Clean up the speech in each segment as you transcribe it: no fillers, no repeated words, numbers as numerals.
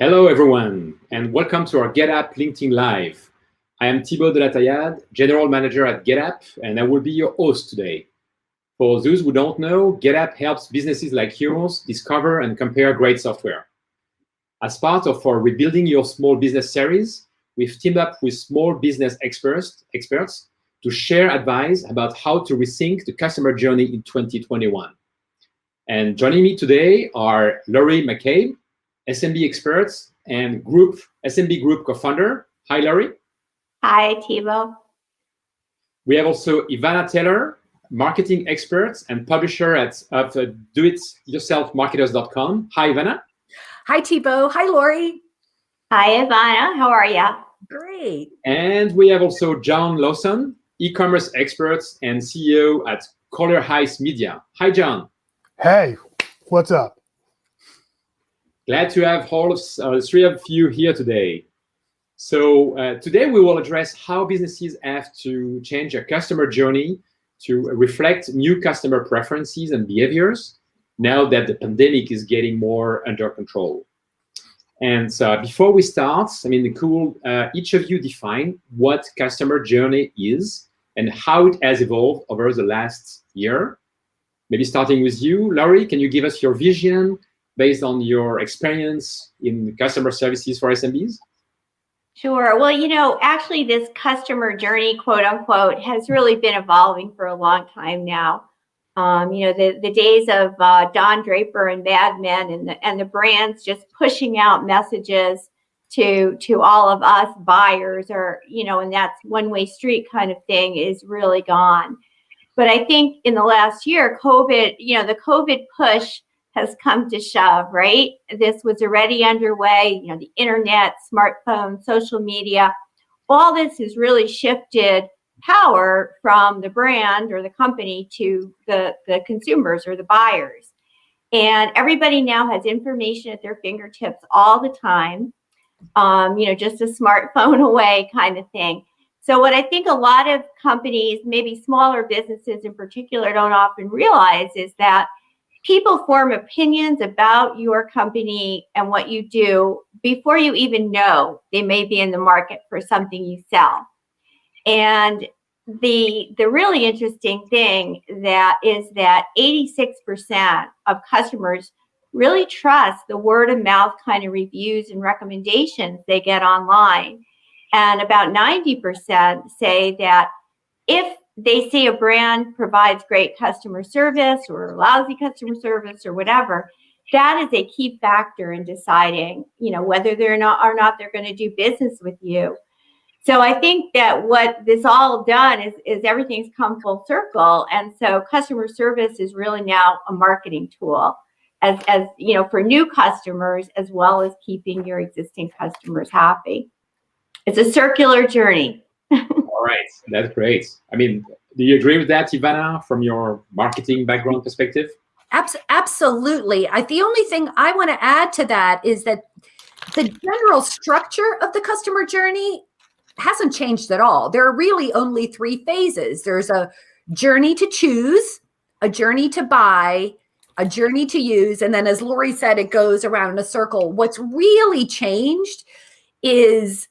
Hello, everyone, and welcome to our GetApp LinkedIn Live. I am Thibaut de la Taillade, General Manager at GetApp, and I will be your host today. For those who don't know, GetApp helps businesses like yours discover and compare great software. As part of our Rebuilding Your Small Business series, we've teamed up with small business experts to share advice about how to rethink the customer journey in 2021. And joining me today are Laurie McCabe, SMB experts and SMB Group co-founder. Hi, Laurie. Hi, Thibaut. We have also Ivana Taylor, marketing expert and publisher of doityourselfmarketers.com. Hi, Ivana. Hi, Thibaut. Hi, Laurie. Hi, Ivana. How are you? Great. And we have also John Lawson, e-commerce expert and CEO at Color Heights Media. Hi, John. Hey, what's up? Glad to have all of three of you here today. So today we will address how businesses have to change their customer journey to reflect new customer preferences and behaviors now that the pandemic is getting more under control. And before we start, each of you define what customer journey is and how it has evolved over the last year. Maybe starting with you, Laurie, can you give us your vision based on your experience in customer services for SMBs? Sure. Well, actually this customer journey, quote unquote, has really been evolving for a long time now. The days of Don Draper and Mad Men and the brands just pushing out messages to all of us buyers and that's one-way street kind of thing is really gone. But I think in the last year, the COVID push has come to shove, right? This was already underway, the internet, smartphones, social media, all this has really shifted power from the brand or the company to the consumers or the buyers. And everybody now has information at their fingertips all the time, just a smartphone away kind of thing. So what I think a lot of companies, maybe smaller businesses in particular, don't often realize is that people form opinions about your company and what you do before you even know they may be in the market for something you sell. And the really interesting thing is that 86% of customers really trust the word of mouth kind of reviews and recommendations they get online. And about 90% say that if they see a brand provides great customer service or lousy customer service or whatever, that is a key factor in deciding, whether they're not they're going to do business with you. So I think that what this all done is everything's come full circle. And so customer service is really now a marketing tool as for new customers, as well as keeping your existing customers happy. It's a circular journey. All right, that's great. Do you agree with that, Ivana, from your marketing background perspective? Absolutely. The only thing I want to add to that is that the general structure of the customer journey hasn't changed at all. There are really only three phases. There's a journey to choose, a journey to buy, a journey to use, and then as Laurie said, it goes around in a circle. What's really changed is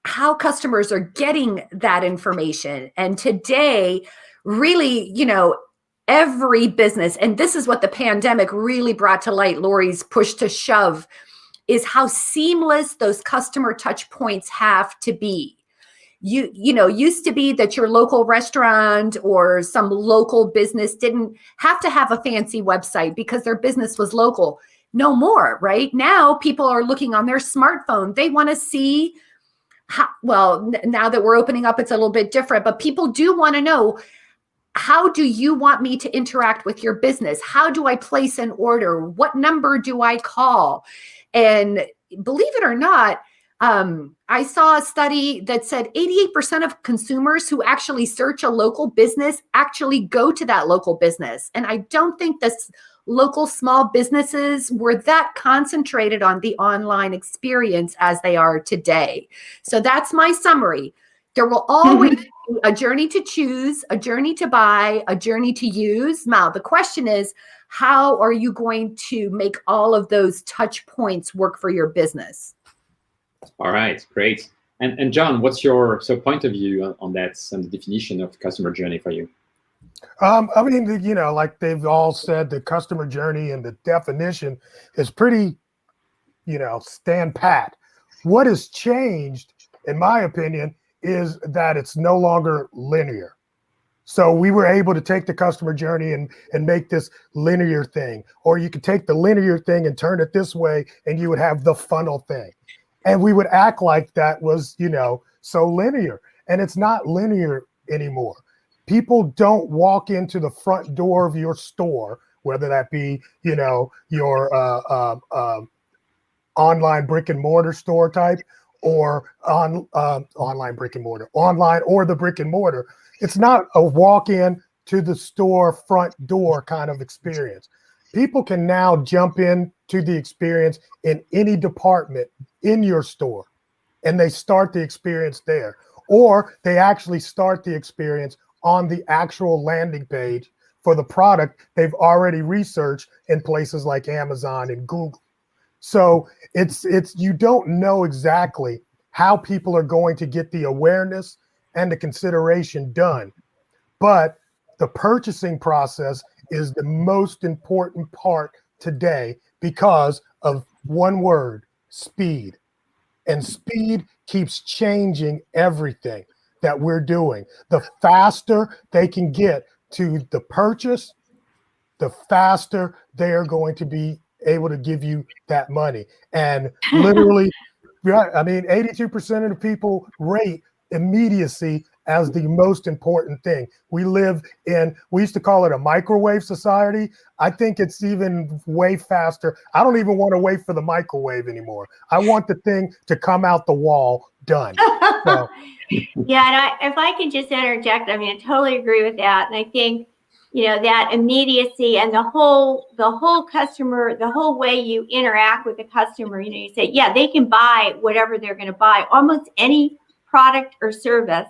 how customers are getting that information. And today, really, every business, and this is what the pandemic really brought to light, Laurie's push to shove, is how seamless those customer touch points have to be. Used to be that your local restaurant or some local business didn't have to have a fancy website because their business was local. No more, right? Now people are looking on their smartphone. They want to see now that we're opening up, it's a little bit different, but people do want to know, how do you want me to interact with your business? How do I place an order? What number do I call? And believe it or not, I saw a study that said 88% of consumers who actually search a local business actually go to that local business. And I don't think this local small businesses were that concentrated on the online experience as they are today. So that's my summary. There will always be a journey to choose, a journey to buy, a journey to use. Now, the question is, how are you going to make all of those touch points work for your business? All right, great. And John, what's your point of view on that and the definition of customer journey for you? I mean, like they've all said, the customer journey and the definition is pretty, stand pat. What has changed, in my opinion, is that it's no longer linear. So we were able to take the customer journey and make this linear thing, or you could take the linear thing and turn it this way and you would have the funnel thing. And we would act like that was, so linear, and it's not linear anymore. People don't walk into the front door of your store, whether that be, your online brick and mortar store type, or online brick and mortar, online or the brick and mortar. It's not a walk in to the store front door kind of experience. People can now jump into the experience in any department in your store, and they start the experience there, or they actually start the experience on the actual landing page for the product they've already researched in places like Amazon and Google. So it's you don't know exactly how people are going to get the awareness and the consideration done, but the purchasing process is the most important part today because of one word: speed. And speed keeps changing everything that we're doing. The faster they can get to the purchase, the faster they are going to be able to give you that money. And literally, right, I mean, 82% of the people rate immediacy as the most important thing. We used to call it a microwave society. I think it's even way faster. I don't even want to wait for the microwave anymore. I want the thing to come out the wall done. So. Yeah, and if I can just interject, I mean, I totally agree with that. And I think, that immediacy and the whole customer, the whole way you interact with the customer, you say, yeah, they can buy whatever they're going to buy. Almost any product or service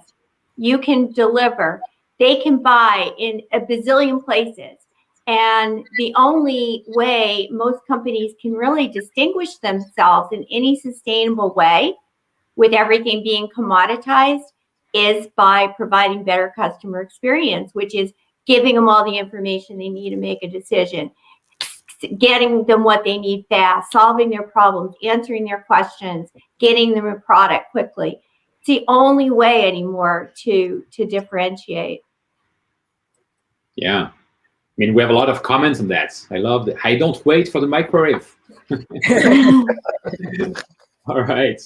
you can deliver, they can buy in a bazillion places. And the only way most companies can really distinguish themselves in any sustainable way with everything being commoditized is by providing better customer experience, which is giving them all the information they need to make a decision, getting them what they need fast, solving their problems, answering their questions, getting them a product quickly. It's the only way anymore to differentiate. Yeah. I mean, we have a lot of comments on that. I love that. I don't wait for the microwave. All right.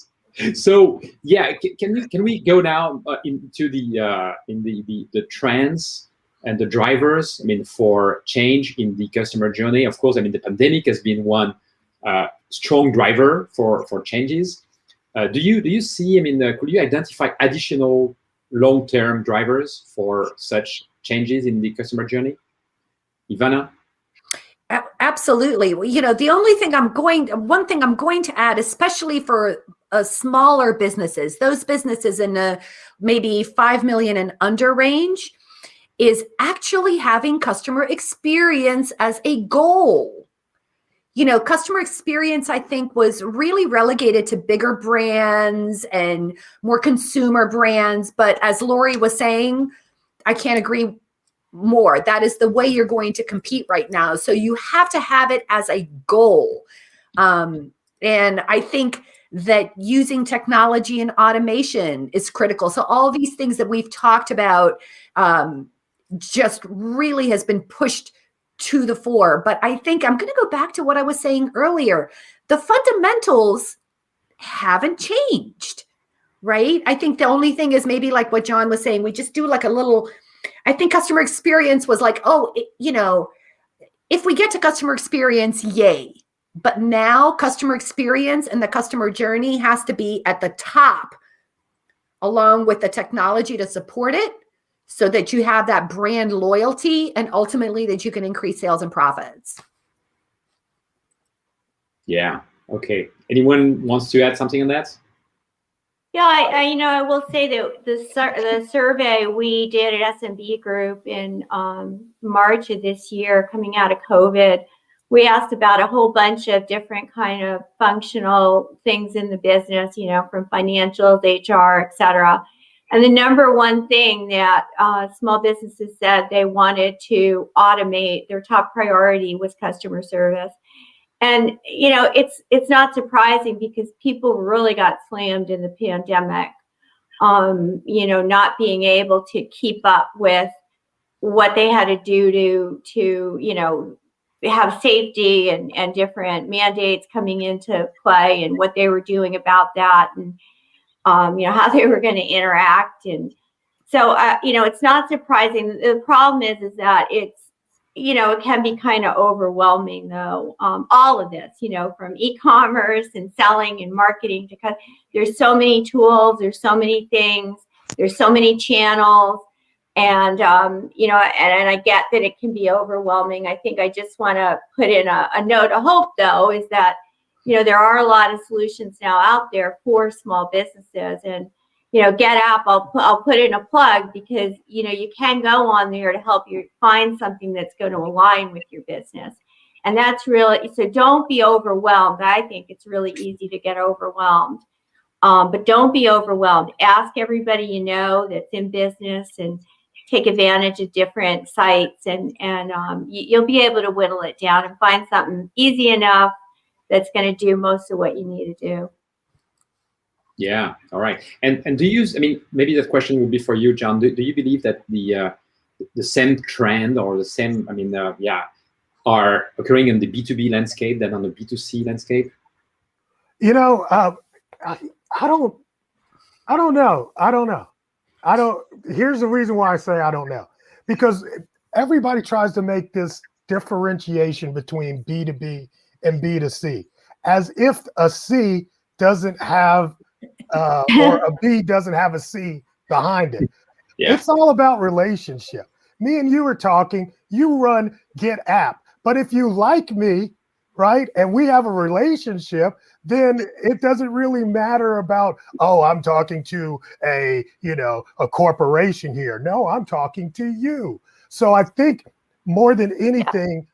So yeah, can we go now into the trends and the drivers? I mean, for change in the customer journey. Of course, I mean, the pandemic has been one strong driver for changes. Do you see? I mean, could you identify additional long-term drivers for such changes in the customer journey, Ivana? Absolutely. Well, one thing I'm going to add, especially for smaller businesses, those businesses in the maybe 5 million and under range, is actually having customer experience as a goal. Customer experience, I think, was really relegated to bigger brands and more consumer brands. But as Lori was saying, I can't agree more. That is the way you're going to compete right now. So you have to have it as a goal. And I think that using technology and automation is critical. So all these things that we've talked about just really has been pushed to the fore. But I think I'm going to go back to what I was saying earlier. The fundamentals haven't changed, right? I think the only thing is maybe like what John was saying, we just do like a little, I think customer experience was like, if we get to customer experience, yay. But now customer experience and the customer journey has to be at the top, along with the technology to support it, so that you have that brand loyalty and ultimately that you can increase sales and profits. Yeah. Okay. Anyone wants to add something on that? Yeah, I will say that the survey we did at SMB Group in March of this year, coming out of COVID, we asked about a whole bunch of different kind of functional things in the business, from financials, HR, et cetera. And the number one thing that small businesses said they wanted to automate, their top priority was customer service. And, it's not surprising because people really got slammed in the pandemic, not being able to keep up with what they had to do to have safety and different mandates coming into play and what they were doing about that and, how they were going to interact. And so, it's not surprising. The problem is that it can be kind of overwhelming, though. All of this, from e-commerce and selling and marketing there's so many tools, there's so many things, there's so many channels, and and I get that it can be overwhelming. I think I just want to put in a note of hope, though, is that there are a lot of solutions now out there for small businesses, and GetApp, I'll put in a plug because, you can go on there to help you find something that's going to align with your business. And that's really, so don't be overwhelmed. I think it's really easy to get overwhelmed, but don't be overwhelmed. Ask everybody that's in business and take advantage of different sites, and you'll be able to whittle it down and find something easy enough that's going to do most of what you need to do. Yeah. All right. And do you? I mean, maybe that question would be for you, John. Do you believe that the same trend or the same, are occurring in the B2B landscape than on the B2C landscape? I don't know. Here's the reason why I say I don't know. Because everybody tries to make this differentiation between B2B and B2C, as if a C doesn't have or a B doesn't have a C behind it. Yeah. It's all about relationship. Me and you are talking, you run GetApp, but if you like me, right, and we have a relationship, then it doesn't really matter about, I'm talking to a corporation here. No, I'm talking to you. So I think more than anything,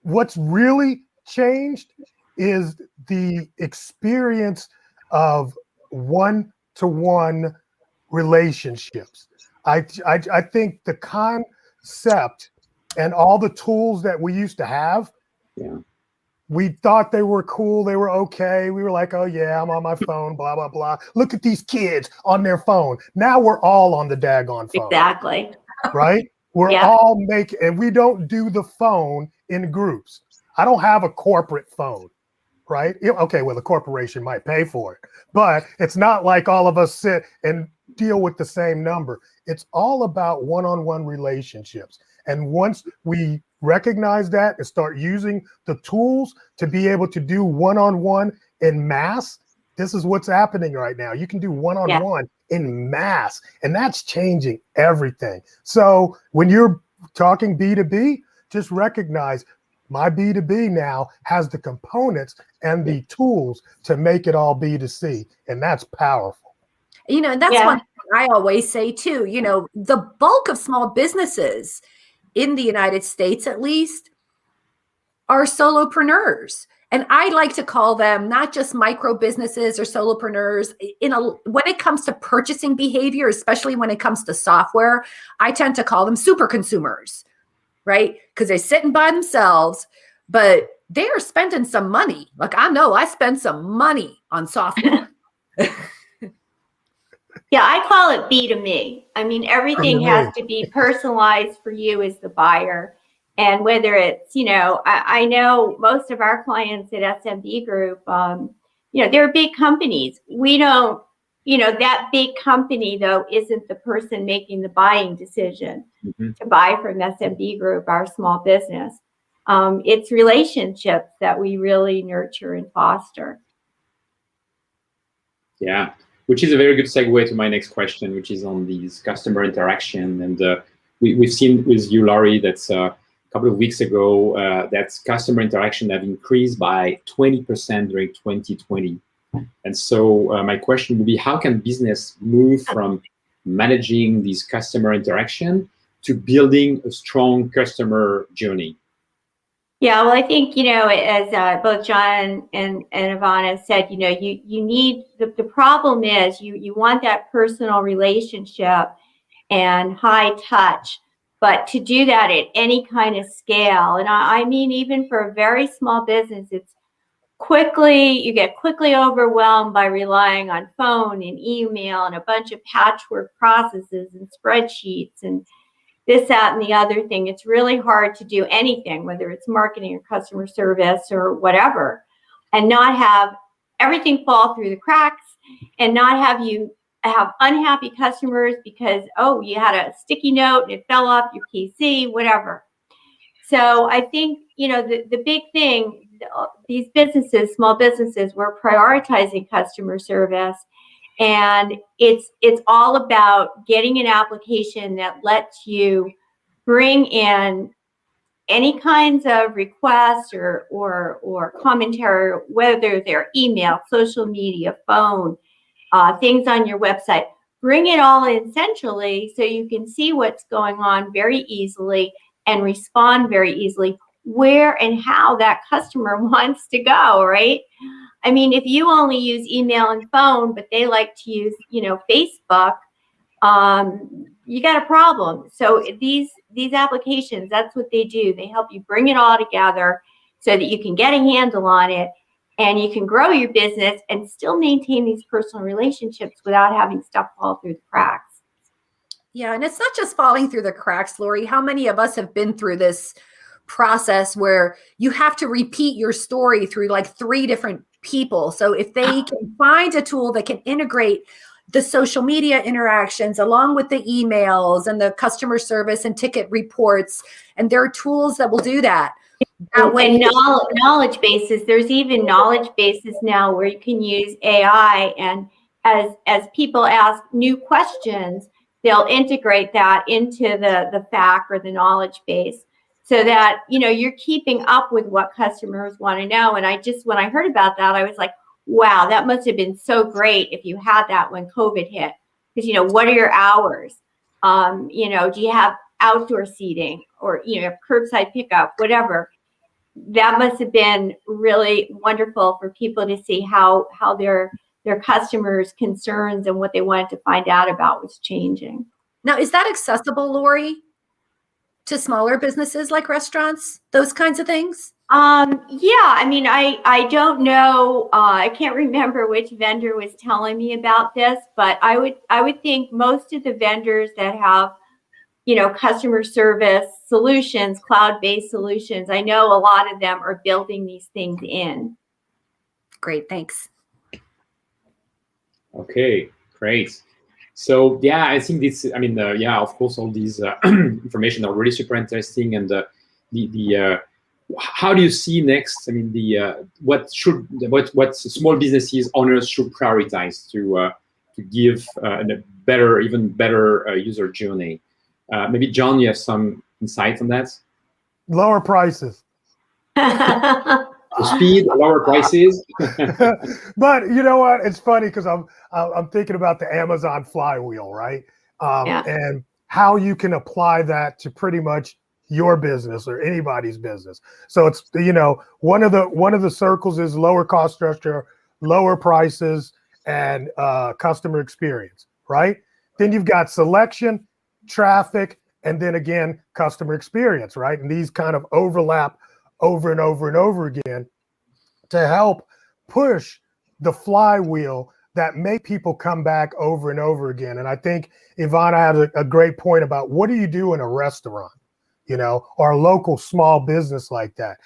what's really changed is the experience of one-to-one relationships. I think the concept and all the tools that we used to have, we thought they were cool, they were okay. We were like, oh yeah, I'm on my phone, blah, blah, blah. Look at these kids on their phone. Now we're all on the daggone phone. Exactly. Right? We're all and we don't do the phone in groups. I don't have a corporate phone. Right? Okay, well, the corporation might pay for it, but it's not like all of us sit and deal with the same number. It's all about one-on-one relationships. And once we recognize that and start using the tools to be able to do one-on-one in mass, this is what's happening right now. You can do one-on-one in mass, and that's changing everything. So when you're talking B2B, just recognize my B2B now has the components and the tools to make it all B2C, and that's powerful. And that's one thing I always say too. The bulk of small businesses in the United States, at least, are solopreneurs. And I like to call them not just micro businesses or solopreneurs. When it comes to purchasing behavior, especially when it comes to software, I tend to call them super consumers. Right? Because they're sitting by themselves, but they are spending some money. Like I know I spend some money on software. I call it B2Me. I mean, everything has to be personalized for you as the buyer. And whether it's, I know most of our clients at SMB Group, they're big companies. We don't, that big company, though, isn't the person making the buying decision to buy from SMB Group, our small business. It's relationships that we really nurture and foster. Yeah, which is a very good segue to my next question, which is on these customer interaction. And we've seen with you, Laurie, that's a couple of weeks ago, that customer interaction have increased by 20% during 2020. And so my question would be, how can business move from managing these customer interaction to building a strong customer journey? Yeah, well, I think, as both John and Ivana said, you need, the problem is you want that personal relationship and high touch, but to do that at any kind of scale. And I mean, even for a very small business, you get quickly overwhelmed by relying on phone and email and a bunch of patchwork processes and spreadsheets and this, that, and the other thing. It's really hard to do anything, whether it's marketing or customer service or whatever, and not have everything fall through the cracks and not have you have unhappy customers because, oh, you had a sticky note and it fell off your PC, whatever. So I think, the big thing, these businesses, small businesses, we're prioritizing customer service. And it's all about getting an application that lets you bring in any kinds of requests or commentary, whether they're email, social media, phone, things on your website. Bring it all in centrally so you can see what's going on very easily and respond very easily where and how that customer wants to go, right? I mean, if you only use email and phone, but they like to use, Facebook, you got a problem. So these applications, that's what they do. They help you bring it all together so that you can get a handle on it and you can grow your business and still maintain these personal relationships without having stuff fall through the cracks. Yeah, and it's not just falling through the cracks, Lori. How many of us have been through this process where you have to repeat your story through like 3 different people? So if they can find a tool that can integrate the social media interactions along with the emails and the customer service and ticket reports, and there are tools that will do that. And knowledge bases, there's even knowledge bases now where you can use AI, and as people ask new questions, they'll integrate that into the FAQ or the knowledge base, so that, you're keeping up with what customers want to know. And when I heard about that, I was like, wow, that must have been so great if you had that when COVID hit. Because, what are your hours? Do you have outdoor seating or, curbside pickup, whatever? That must have been really wonderful for people to see how their customers' concerns and what they wanted to find out about was changing. Now, is that accessible, Lori, to smaller businesses like restaurants, those kinds of things? Yeah, I mean, I don't know. I can't remember which vendor was telling me about this, but I would think most of the vendors that have, customer service solutions, cloud-based solutions, I know a lot of them are building these things in. Great, thanks. Okay, great. So yeah, I think this. I mean, of course, all these information are really super interesting, and how do you see next? I mean, what small businesses owners should prioritize to give a better, even better user journey? Maybe John, you have some insights on that. Lower prices. Speed, lower prices. But you know what? It's funny because I'm thinking about the Amazon flywheel, right? And how you can apply that to pretty much your business or anybody's business. So it's, one of the circles is lower cost structure, lower prices, and customer experience, right? Then you've got selection, traffic, and then again, customer experience, right? And these kind of overlap over and over and over again to help push the flywheel that make people come back over and over again. And I think Ivana had a great point about what do you do in a restaurant, or a local small business like that.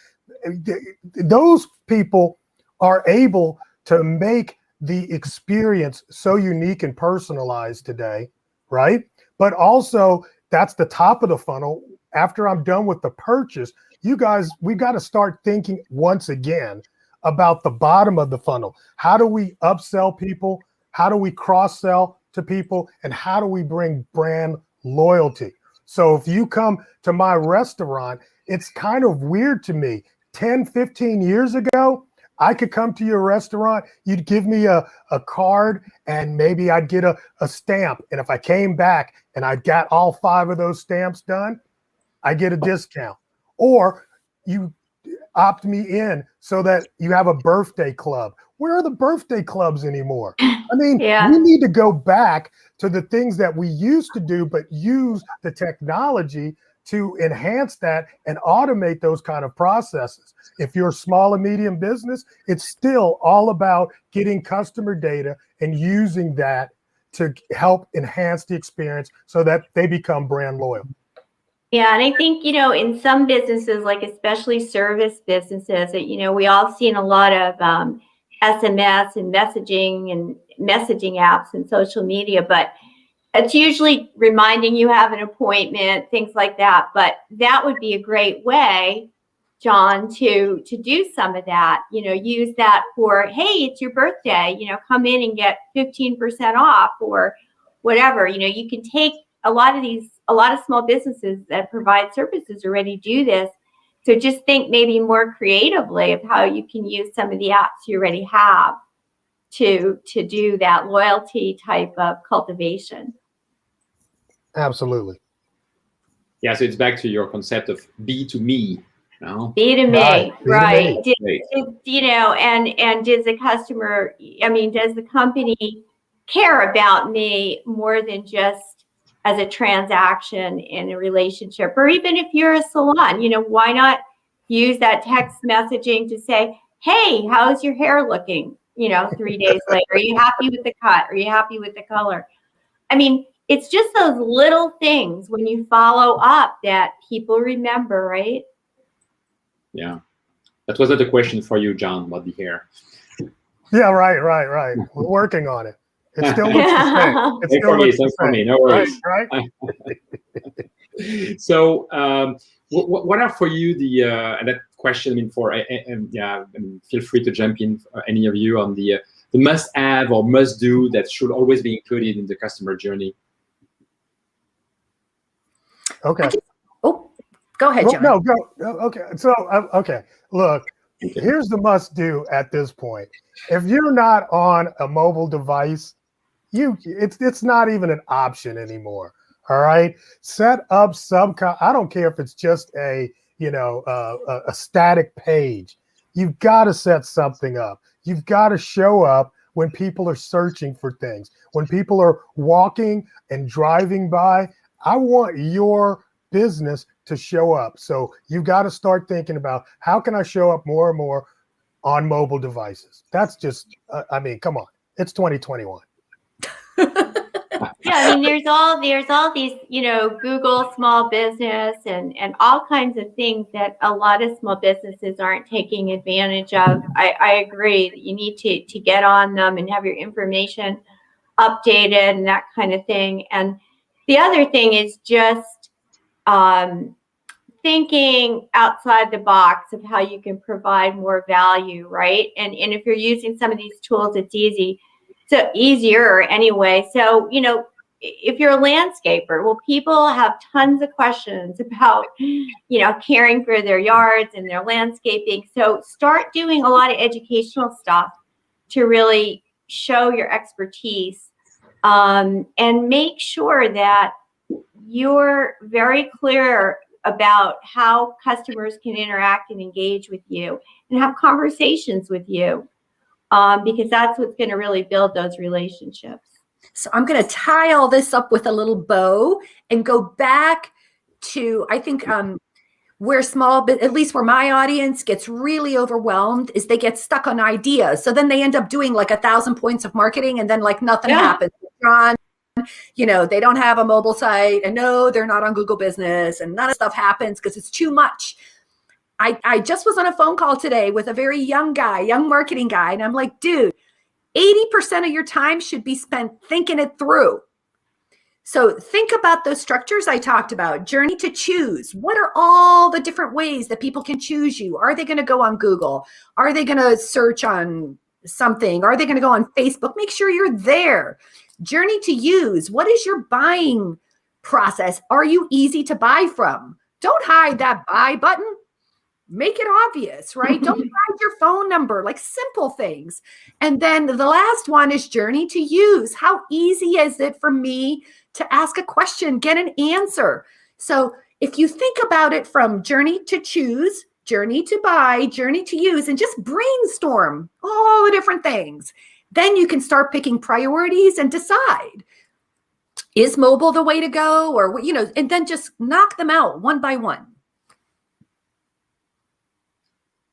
Those people are able to make the experience so unique and personalized today, right? But also that's the top of the funnel. After I'm done with the purchase, you guys, we got to start thinking once again about the bottom of the funnel. How do we upsell people? How do we cross-sell to people? And how do we bring brand loyalty? So if you come to my restaurant, it's kind of weird to me. 10, 15 years ago, I could come to your restaurant, you'd give me a card, and maybe I'd get a stamp. And if I came back and I got all 5 of those stamps done, I get a discount. Or you opt me in so that you have a birthday club. Where are the birthday clubs anymore? I mean, Yeah. we need to go back to the things that we used to do, but use the technology to enhance that and automate those kind of processes. If you're a small and medium business, it's still all about getting customer data and using that to help enhance the experience so that they become brand loyal. Yeah, and I think, in some businesses, like especially service businesses, that, we all seen a lot of SMS and messaging apps and social media, but it's usually reminding you have an appointment, things like that. But that would be a great way, John, to do some of that. Use that for, hey, it's your birthday, come in and get 15% off or whatever. You can take a lot of small businesses that provide services already do this. So just think maybe more creatively of how you can use some of the apps you already have to do that loyalty type of cultivation. Absolutely. Yeah, so it's back to your concept of be to me. Be to me, right? Right. And does the customer? Does the company care about me more than just as a transaction in a relationship? Or even if you're a salon, why not use that text messaging to say, hey, how's your hair looking? 3 days later, are you happy with the cut? Are you happy with the color? It's just those little things when you follow up that people remember, right? Yeah. That was not a question for you, John, about the hair. Yeah, right. We're working on it. It still looks the same. It still looks the same. No worries. Right? So, what are for you the and that question? Feel free to jump in, any of you, on the must-have or must-do that should always be included in the customer journey. Okay. Go ahead, John. No, go. Okay. So, okay. Look, here's the must-do at this point. If you're not on a mobile device, it's not even an option anymore. All right. Set up I don't care if it's just a static page. You've got to set something up. You've got to show up when people are searching for things. When people are walking and driving by, I want your business to show up. So you've got to start thinking about, how can I show up more and more on mobile devices? That's just, come on. It's 2021. Yeah, there's all these, Google small business and all kinds of things that a lot of small businesses aren't taking advantage of. I agree that you need to get on them and have your information updated and that kind of thing. And the other thing is just thinking outside the box of how you can provide more value, right? And if you're using some of these tools, it's easier anyway. So, if you're a landscaper, well, people have tons of questions about, caring for their yards and their landscaping. So start doing a lot of educational stuff to really show your expertise, and make sure that you're very clear about how customers can interact and engage with you and have conversations with you, because that's what's going to really build those relationships. So I'm going to tie all this up with a little bow and go back to, I think, where at least where my audience gets really overwhelmed is they get stuck on ideas. So then they end up doing like 1,000 points of marketing and then like nothing happens. John, they don't have a mobile site, and no, they're not on Google Business, and none of stuff happens because it's too much. I just was on a phone call today with a very young marketing guy. And I'm like, dude, 80% of your time should be spent thinking it through. So think about those structures I talked about. Journey to choose. What are all the different ways that people can choose you? Are they going to go on Google? Are they going to search on something? Are they going to go on Facebook? Make sure you're there. Journey to use. What is your buying process? Are you easy to buy from? Don't hide that buy button. Make it obvious, right? Don't hide your phone number, like simple things. And then the last one is journey to use. How easy is it for me to ask a question, get an answer? So if you think about it from journey to choose, journey to buy, journey to use, and just brainstorm all the different things, then you can start picking priorities and decide, is mobile the way to go? Or, and then just knock them out one by one.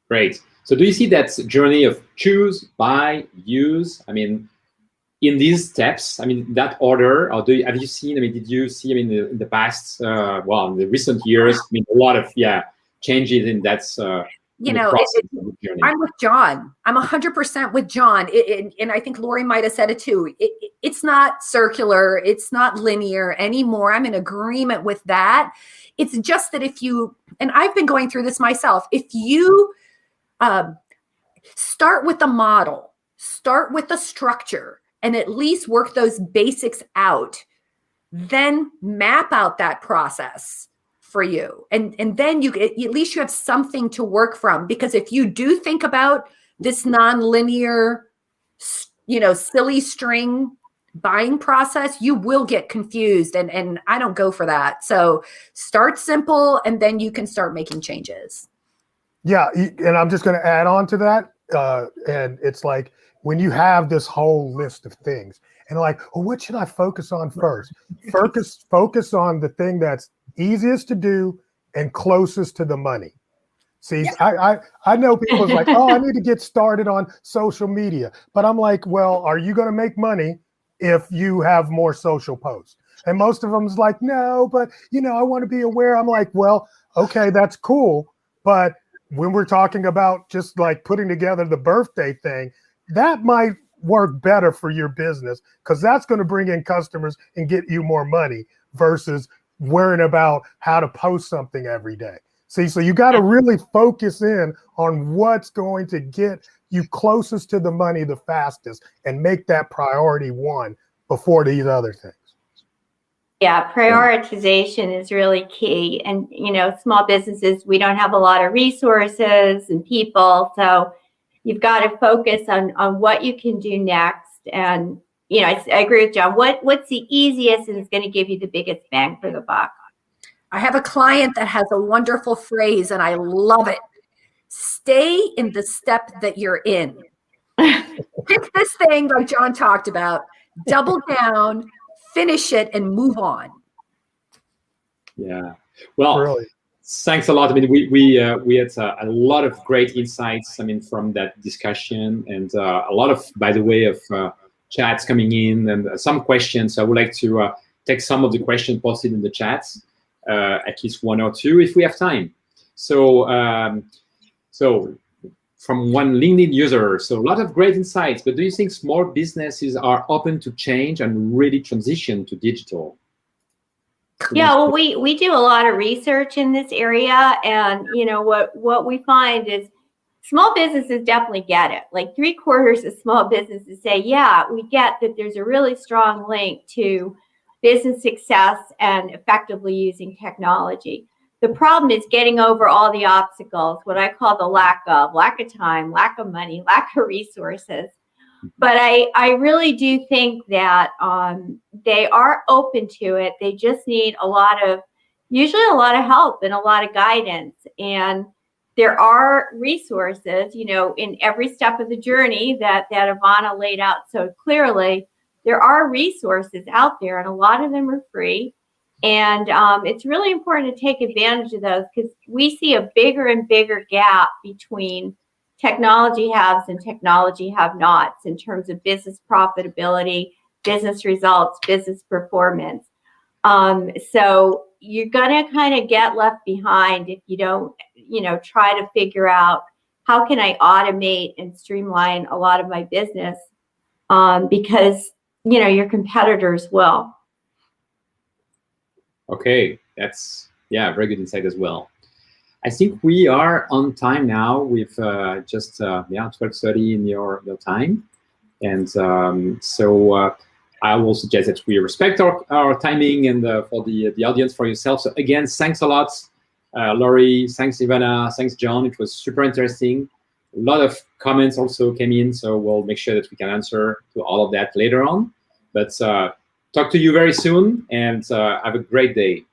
Great. So do you see that journey of choose, buy, use? I mean, in these steps, I mean, that order, or have you seen, I mean, did you see, I mean, in the past, well, in the recent years, I mean, a lot of, changes in that, I'm with John. I'm 100% with John. And I think Lori might have said it too. It's not circular. It's not linear anymore. I'm in agreement with that. It's just that if you, and I've been going through this myself, if you start with a model, start with a structure, and at least work those basics out, then map out that process for you. And then at least you have something to work from. Because if you do think about this nonlinear, silly string buying process, you will get confused. And I don't go for that. So start simple, and then you can start making changes. Yeah. And I'm just going to add on to that. And it's like, when you have this whole list of things and like, well, what should I focus on first? Focus on the thing that's easiest to do and closest to the money. See, yeah. I know people's like, oh, I need to get started on social media. But I'm like, well, are you going to make money if you have more social posts? And most of them is like, no, but I want to be aware. I'm like, well, okay, that's cool. But when we're talking about just like putting together the birthday thing, that might work better for your business, because that's going to bring in customers and get you more money versus worrying about how to post something every day. See, so you got to really focus in on what's going to get you closest to the money the fastest and make that priority one before these other things. Yeah, prioritization is really key. And, small businesses, we don't have a lot of resources and people. So you've got to focus on what you can do next. And, I agree with John. What's the easiest and is going to give you the biggest bang for the buck? I have a client that has a wonderful phrase, and I love it. Stay in the step that you're in. Pick this thing like John talked about, double down, finish it, and move on. Yeah. Well, really? Thanks a lot. I mean, we had a lot of great insights, I mean, from that discussion, and a lot of, by the way, of chats coming in and some questions. I would like to take some of the questions posted in the chats, at least one or two if we have time. So, from one LinkedIn user, so a lot of great insights, but do you think small businesses are open to change and really transition to digital? Yeah, well, we do a lot of research in this area, and what we find is small businesses definitely get it. Like 3/4 of small businesses say, yeah, we get that there's a really strong link to business success and effectively using technology. The problem is getting over all the obstacles, what I call the lack of time, lack of money, lack of resources. But I really do think that they are open to it. They just need usually a lot of help and a lot of guidance. And there are resources, in every step of the journey that Ivana laid out so clearly. There are resources out there, and a lot of them are free. And it's really important to take advantage of those, because we see a bigger and bigger gap between technology haves and technology have-nots in terms of business profitability, business results, business performance. So you're going to kind of get left behind if you don't, try to figure out how can I automate and streamline a lot of my business, because, your competitors will. Okay, that's, very good insight as well. I think we are on time now with just 12:30 in your time, and so I will suggest that we respect our timing and for the audience, for yourself. So again, thanks a lot Laurie. Thanks, Ivana. Thanks, John. It was super interesting. A lot of comments also came in, so we'll make sure that we can answer to all of that later on. But talk to you very soon, and have a great day.